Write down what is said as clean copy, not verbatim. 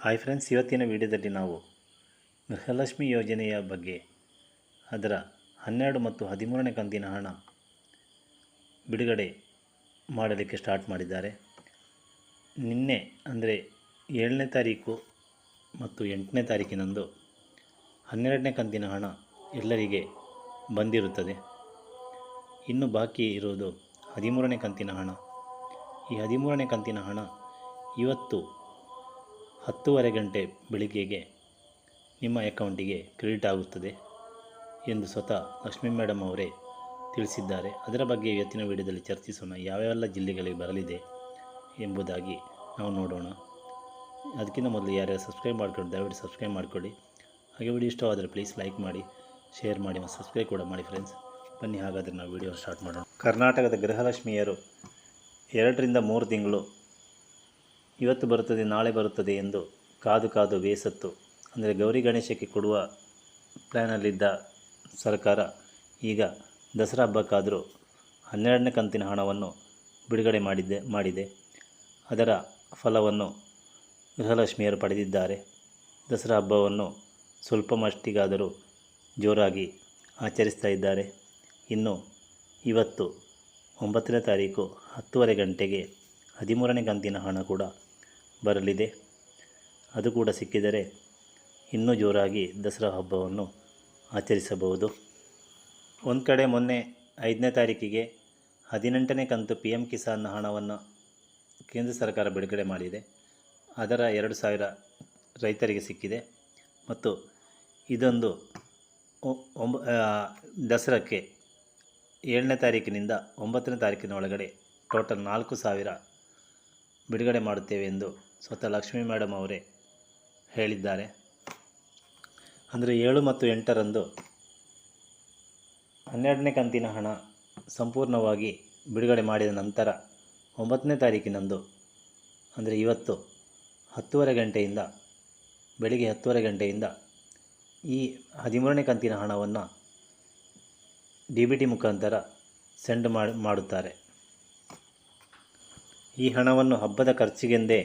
Hi friends, ಇವತ್ತಿನ ವಿಡಿಯೋದಲ್ಲಿ ನಾವು ಗೃಹಲಕ್ಷ್ಮಿ ಯೋಜನೆಯ ಬಗ್ಗೆ ಅದರ 12 ಮತ್ತು 13ನೇ ಕಂತಿನ ಹಣ ಬಿಡುಗಡೆ ಮಾಡಲಿಕ್ಕೆ ಸ್ಟಾರ್ಟ್ ಮಾಡಿದ್ದಾರೆ. ನಿನ್ನೆ ಅಂದರೆ 7ನೇ ತಾರೀಕು ಮತ್ತು 8ನೇ ತಾರೀಕಿನಂದು 12ನೇ ಕಂತಿನ ಹಣ ಎಲ್ಲರಿಗೆ ಬಂದಿರುತ್ತದೆ. ಇನ್ನು ಬಾಕಿ ಇರುವುದು 13ನೇ ಕಂತಿನ ಹಣ. ಈ 13ನೇ ಕಂತಿನ ಹಣ ಇವತ್ತು 10:30 ಗಂಟೆ ಬೆಳಿಗ್ಗೆಗೆ ನಿಮ್ಮ ಅಕೌಂಟಿಗೆ ಕ್ರೆಡಿಟ್ ಆಗುತ್ತದೆ ಎಂದು ಸ್ವತಃ ಲಕ್ಷ್ಮೀ ಮೇಡಮ್ ಅವರೇ ತಿಳಿಸಿದ್ದಾರೆ. ಅದರ ಬಗ್ಗೆ ಇವತ್ತಿನ ವಿಡಿಯೋದಲ್ಲಿ ಚರ್ಚಿಸೋಣ. ಯಾವೆಲ್ಲ ಜಿಲ್ಲೆಗಳಿಗೆ ಬರಲಿದೆ ಎಂಬುದಾಗಿ ನಾವು ನೋಡೋಣ. ಅದಕ್ಕಿಂತ ಮೊದಲು ಯಾರ್ಯಾರು ಸಬ್ಸ್ಕ್ರೈಬ್ ಮಾಡ್ಕೊಂಡು ದಯವಿಟ್ಟು ಸಬ್ಸ್ಕ್ರೈಬ್ ಮಾಡಿಕೊಳ್ಳಿ. ಹಾಗೆ ವಿಡಿಯೋ ಇಷ್ಟವಾದರೆ ಪ್ಲೀಸ್ ಲೈಕ್ ಮಾಡಿ, ಶೇರ್ ಮಾಡಿ ಮತ್ತು ಸಬ್ಸ್ಕ್ರೈಬ್ ಕೂಡ ಮಾಡಿ ಫ್ರೆಂಡ್ಸ್. ಬನ್ನಿ ಹಾಗಾದರೆ ನಾವು ವಿಡಿಯೋ ಸ್ಟಾರ್ಟ್ ಮಾಡೋಣ. ಕರ್ನಾಟಕದ ಗೃಹಲಕ್ಷ್ಮಿಯರು 2 ರಿಂದ 3 ತಿಂಗಳು ಇವತ್ತು ಬರುತ್ತದೆ ನಾಳೆ ಬರುತ್ತದೆ ಎಂದು ಕಾದು ಬೇಸತ್ತು, ಅಂದರೆ ಗೌರಿ ಗಣೇಶಕ್ಕೆ ಕೊಡುವ ಪ್ಲ್ಯಾನಲ್ಲಿದ್ದ ಸರ್ಕಾರ ಈಗ ದಸರಾ ಹಬ್ಬಕ್ಕಾದರೂ 12ನೇ ಕಂತಿನ ಹಣವನ್ನು ಬಿಡುಗಡೆ ಮಾಡಿದೆ. ಅದರ ಫಲವನ್ನು ಗೃಹಲಕ್ಷ್ಮಿಯರು ಪಡೆದಿದ್ದಾರೆ. ದಸರಾ ಹಬ್ಬವನ್ನು ಸ್ವಲ್ಪ ಮಟ್ಟಿಗಾದರೂ ಜೋರಾಗಿ ಆಚರಿಸ್ತಾ ಇದ್ದಾರೆ. ಇನ್ನು ಇವತ್ತು 9ನೇ ತಾರೀಕು 10:30 ಗಂಟೆಗೆ 13ನೇ ಕಂತಿನ ಹಣ ಕೂಡ ಬರಲಿದೆ. ಅದು ಕೂಡ ಸಿಕ್ಕಿದರೆ ಇನ್ನೂ ಜೋರಾಗಿ ದಸರಾ ಹಬ್ಬವನ್ನು ಆಚರಿಸಬಹುದು. ಒಂದು ಕಡೆ ಮೊನ್ನೆ 5ನೇ ತಾರೀಕಿಗೆ 18ನೇ ಕಂತು PM ಕಿಸಾನ್ನ ಹಣವನ್ನು ಕೇಂದ್ರ ಸರ್ಕಾರ ಬಿಡುಗಡೆ ಮಾಡಿದೆ. ಅದರ 2,000 ರೈತರಿಗೆ ಸಿಕ್ಕಿದೆ. ಮತ್ತು ಇದೊಂದು ದಸರಾಕ್ಕೆ 7ನೇ ತಾರೀಕಿನಿಂದ 9ನೇ ತಾರೀಕಿನ ಒಳಗಡೆ ಟೋಟಲ್ 4,000 ಬಿಡುಗಡೆ ಮಾಡುತ್ತೇವೆ ಎಂದು ಸ್ವತಃ ಲಕ್ಷ್ಮೀ ಮೇಡಮ್ ಅವರೇ ಹೇಳಿದ್ದಾರೆ. ಅಂದರೆ 7 ಮತ್ತು 8ರಂದು 12ನೇ ಕಂತಿನ ಹಣ ಸಂಪೂರ್ಣವಾಗಿ ಬಿಡುಗಡೆ ಮಾಡಿದ ನಂತರ 9ನೇ ತಾರೀಕಿನಂದು ಅಂದರೆ ಇವತ್ತು 10:30 ಗಂಟೆಯಿಂದ ಬೆಳಿಗ್ಗೆ 10:30 ಗಂಟೆಯಿಂದ ಈ 13ನೇ ಕಂತಿನ ಹಣವನ್ನು DBT ಮುಖಾಂತರ ಸೆಂಡ್ ಮಾಡುತ್ತಾರೆ. ಈ ಹಣವನ್ನು ಹಬ್ಬದ ಖರ್ಚಿಗೆಂದೇ